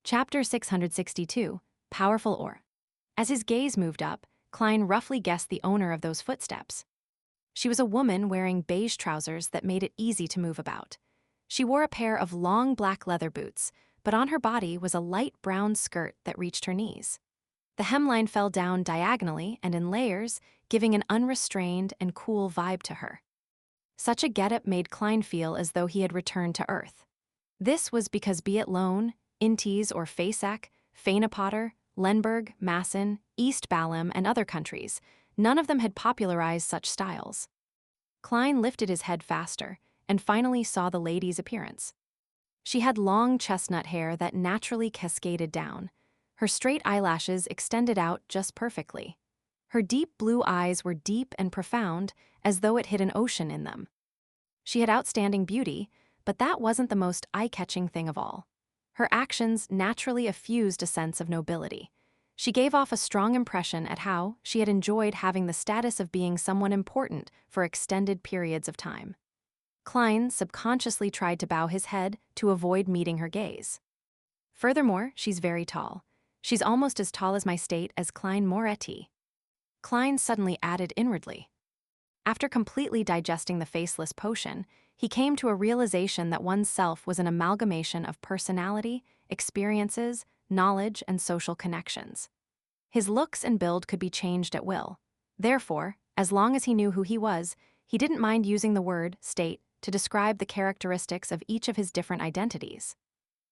Chapter 662, Powerful Ore. As his gaze moved up, Klein roughly guessed the owner of those footsteps. She was a woman wearing beige trousers that made it easy to move about. She wore a pair of long black leather boots, but on her body was a light brown skirt that reached her knees. The hemline fell down diagonally and in layers, giving an unrestrained and cool vibe to her. Such a getup made Klein feel as though he had returned to Earth. This was because be it Lone, Intes or Fasak, Fainapotter, Lenberg, Masson, East Balam, and other countries, none of them had popularized such styles. Klein lifted his head faster and finally saw the lady's appearance. She had long chestnut hair that naturally cascaded down. Her straight eyelashes extended out just perfectly. Her deep blue eyes were deep and profound, as though it hid an ocean in them. She had outstanding beauty, but that wasn't the most eye-catching thing of all. Her actions naturally effused a sense of nobility. She gave off a strong impression at how she had enjoyed having the status of being someone important for extended periods of time. Klein subconsciously tried to bow his head to avoid meeting her gaze. Furthermore, she's very tall. She's almost as tall as my state as Klein Moretti. Klein suddenly added inwardly. After completely digesting the faceless potion, he came to a realization that one's self was an amalgamation of personality, experiences, knowledge, and social connections. His looks and build could be changed at will. Therefore, as long as he knew who he was, he didn't mind using the word state to describe the characteristics of each of his different identities.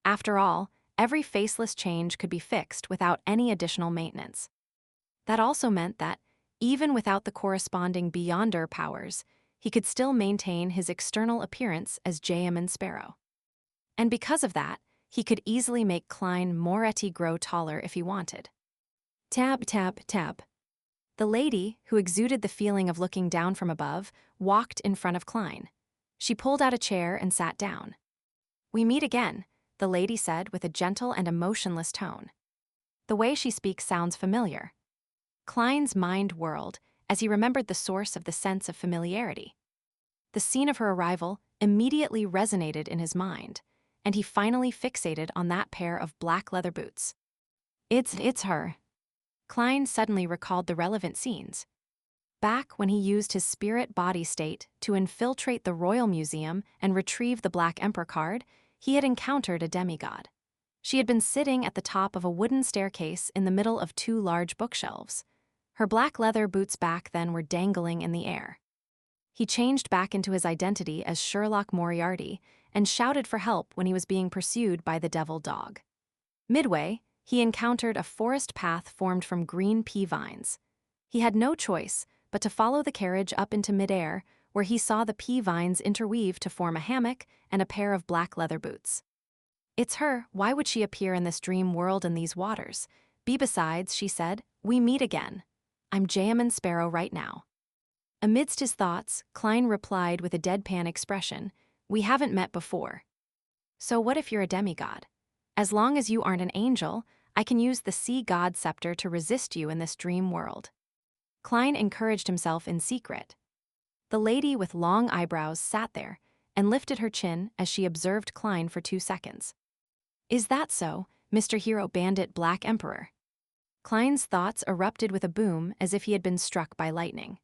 After all, every faceless change could be fixed without any additional maintenance. That also meant that, even without the corresponding Beyonder powers, he could still maintain his external appearance as Jayaman Sparrow. And because of that, he could easily make Klein Moretti grow taller if he wanted. Tab, tab, tab. The lady, who exuded the feeling of looking down from above, walked in front of Klein. She pulled out a chair and sat down. "We meet again," the lady said with a gentle and emotionless tone. The way she speaks sounds familiar. Klein's mind whirled as he remembered the source of the sense of familiarity. The scene of her arrival immediately resonated in his mind, and he finally fixated on that pair of black leather boots. It's her. Klein suddenly recalled the relevant scenes. Back when he used his spirit body state to infiltrate the Royal Museum and retrieve the Black Emperor card, he had encountered a demigod. She had been sitting at the top of a wooden staircase in the middle of two large bookshelves. Her black leather boots back then were dangling in the air. He changed back into his identity as Sherlock Moriarty and shouted for help when he was being pursued by the devil dog. Midway, he encountered a forest path formed from green pea vines. He had no choice but to follow the carriage up into midair, where he saw the pea vines interweave to form a hammock and a pair of black leather boots. "It's her. Why would she appear in this dream world and these waters? Besides," she said, "we meet again. I'm Jayaman Sparrow right now." Amidst his thoughts, Klein replied with a deadpan expression, "We haven't met before." "So what if you're a demigod? As long as you aren't an angel, I can use the sea god scepter to resist you in this dream world." Klein encouraged himself in secret. The lady with long eyebrows sat there and lifted her chin as she observed Klein for 2 seconds. "Is that so, Mr. Hero Bandit Black Emperor?" Klein's thoughts erupted with a boom as if he had been struck by lightning.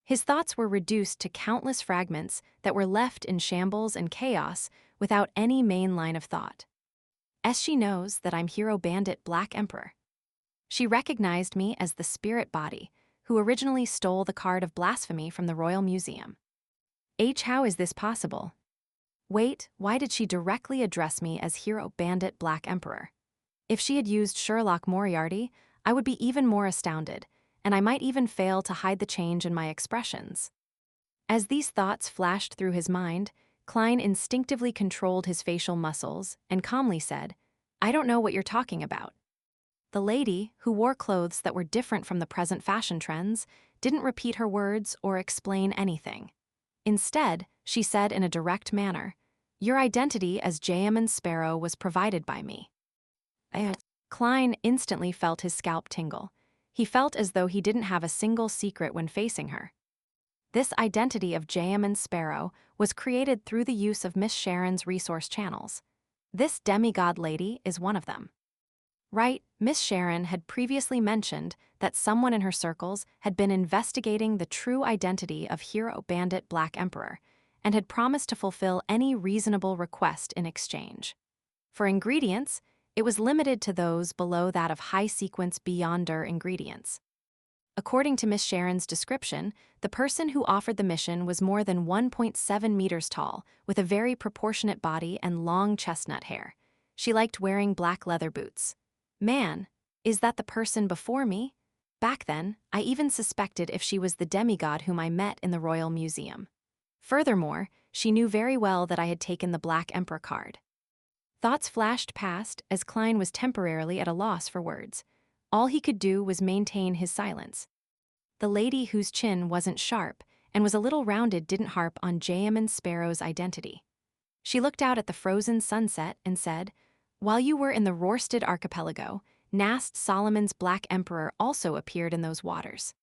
His thoughts were reduced to countless fragments that were left in shambles and chaos without any main line of thought. She knows that I'm Hero Bandit Black Emperor. She recognized me as the spirit body, who originally stole the card of blasphemy from the Royal Museum. How is this possible? Wait, why did she directly address me as Hero Bandit Black Emperor? If she had used Sherlock Moriarty, I would be even more astounded, and I might even fail to hide the change in my expressions. As these thoughts flashed through his mind, Klein instinctively controlled his facial muscles and calmly said, "I don't know what you're talking about." The lady, who wore clothes that were different from the present fashion trends, didn't repeat her words or explain anything. Instead, she said in a direct manner, "Your identity as Jayaman Sparrow was provided by me." Klein instantly felt his scalp tingle. He felt as though he didn't have a single secret when facing her. This identity of Jayaman Sparrow was created through the use of Miss Sharon's resource channels. This demigod lady is one of them. Right, Miss Sharon had previously mentioned that someone in her circles had been investigating the true identity of hero bandit Black Emperor and had promised to fulfill any reasonable request in exchange. For ingredients, it was limited to those below that of high-sequence Beyonder ingredients. According to Miss Sharon's description, the person who offered the mission was more than 1.7 meters tall, with a very proportionate body and long chestnut hair. She liked wearing black leather boots. Man, is that the person before me? Back then, I even suspected if she was the demigod whom I met in the Royal Museum. Furthermore, she knew very well that I had taken the Black Emperor card. Thoughts flashed past as Klein was temporarily at a loss for words. All he could do was maintain his silence. The lady whose chin wasn't sharp and was a little rounded didn't harp on Jayaman Sparrow's identity. She looked out at the frozen sunset and said, "While you were in the Rorstad archipelago, Nast Solomon's Black Emperor also appeared in those waters.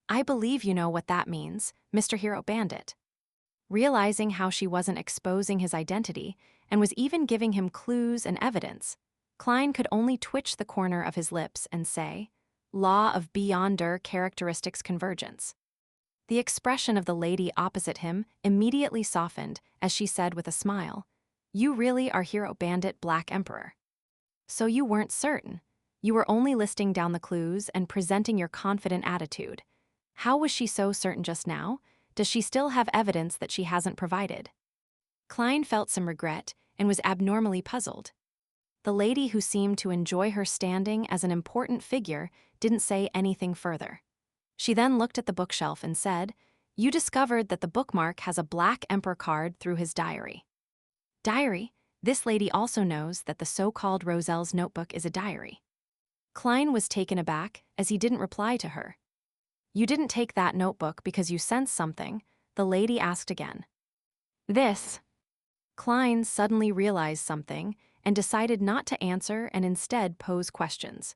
I believe you know what that means, Mr. Hero Bandit." Realizing how she wasn't exposing his identity and was even giving him clues and evidence, Klein could only twitch the corner of his lips and say, "Law of Beyonder characteristics convergence." The expression of the lady opposite him immediately softened as she said with a smile, "You really are Hero Bandit Black Emperor. So you weren't certain. You were only listing down the clues and presenting your confident attitude. How was she so certain just now? Does she still have evidence that she hasn't provided?" Klein felt some regret and was abnormally puzzled. The lady who seemed to enjoy her standing as an important figure didn't say anything further. She then looked at the bookshelf and said, "You discovered that the bookmark has a Black Emperor card through his diary." Diary? This lady also knows that the so-called Roselle's notebook is a diary. Klein was taken aback as he didn't reply to her. "You didn't take that notebook because you sensed something?" the lady asked again. "This." Klein suddenly realized something and decided not to answer and instead pose questions.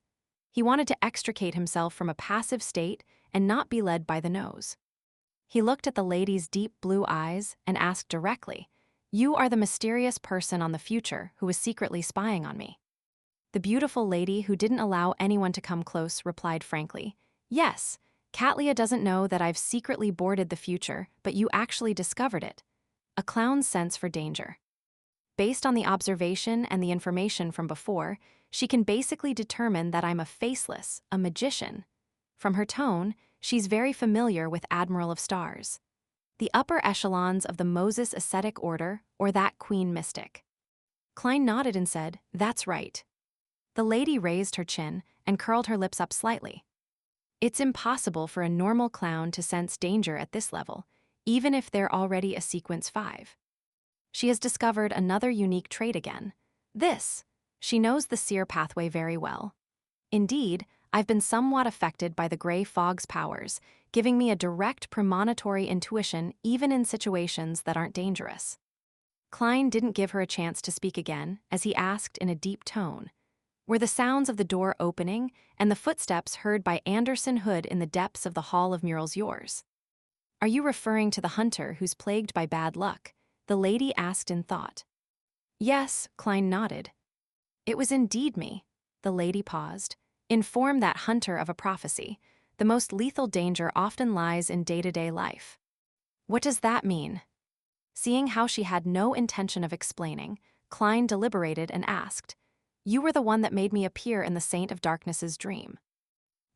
He wanted to extricate himself from a passive state and not be led by the nose. He looked at the lady's deep blue eyes and asked directly, "You are the mysterious person on the future who is secretly spying on me?" The beautiful lady who didn't allow anyone to come close replied frankly, "Yes, Katlia doesn't know that I've secretly boarded the future, but you actually discovered it." A clown's sense for danger. Based on the observation and the information from before, she can basically determine that I'm a faceless, a magician. From her tone, she's very familiar with Admiral of Stars, the upper echelons of the Moses ascetic order or that queen mystic. Klein nodded and said, "That's right." The lady raised her chin and curled her lips up slightly. It's impossible for a normal clown to sense danger at this level, even if they're already a sequence 5. She has discovered another unique trait again. This. She knows the seer pathway very well. Indeed, I've been somewhat affected by the gray fog's powers, giving me a direct premonitory intuition even in situations that aren't dangerous. Klein didn't give her a chance to speak again as he asked in a deep tone, "Were the sounds of the door opening and the footsteps heard by Anderson Hood in the depths of the Hall of Murals yours?" "Are you referring to the hunter who's plagued by bad luck?" the lady asked in thought. "Yes," Klein nodded. "It was indeed me." The lady paused. "Inform that hunter of a prophecy. The most lethal danger often lies in day-to-day life." "What does that mean?" Seeing how she had no intention of explaining, Klein deliberated and asked, "You were the one that made me appear in the Saint of Darkness's dream."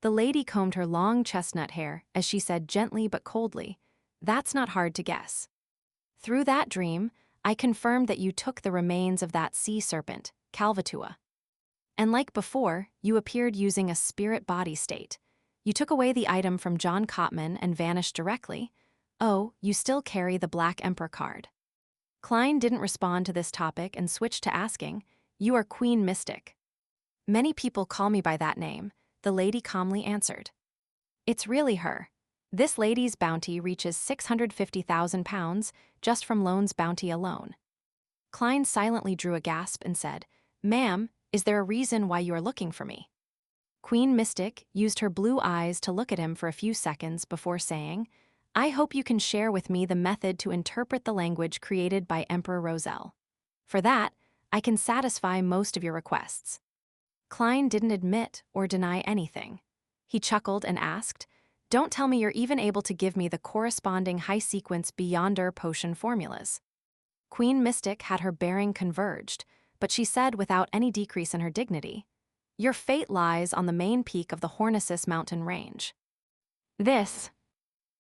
The lady combed her long chestnut hair as she said gently but coldly, "That's not hard to guess. Through that dream, I confirmed that you took the remains of that sea serpent, Calvatua. And like before, you appeared using a spirit body state. You took away the item from John Cotman and vanished directly. Oh, you still carry the Black Emperor card." Klein didn't respond to this topic and switched to asking, "You are Queen Mystic." "Many people call me by that name," the lady calmly answered. "It's really her. This lady's bounty reaches £650,000 just from Loan's bounty alone." Klein silently drew a gasp and said, "Ma'am, is there a reason why you are looking for me?" Queen Mystic used her blue eyes to look at him for a few seconds before saying, "I hope you can share with me the method to interpret the language created by Emperor Roselle. For that, I can satisfy most of your requests." Klein didn't admit or deny anything. He chuckled and asked, "Don't tell me you're even able to give me the corresponding high-sequence Beyonder potion formulas." Queen Mystic had her bearing converged, but she said without any decrease in her dignity, "Your fate lies on the main peak of the Hornisus mountain range." This.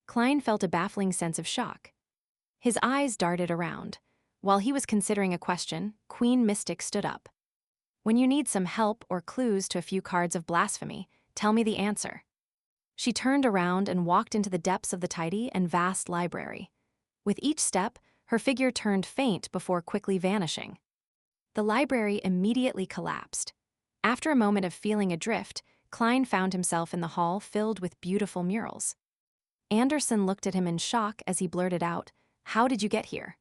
Klein felt a baffling sense of shock. His eyes darted around. While he was considering a question, Queen Mystic stood up. "When you need some help or clues to a few cards of blasphemy, tell me the answer." She turned around and walked into the depths of the tidy and vast library. With each step, her figure turned faint before quickly vanishing. The library immediately collapsed. After a moment of feeling adrift, Klein found himself in the hall filled with beautiful murals. Anderson looked at him in shock as he blurted out, "How did you get here?"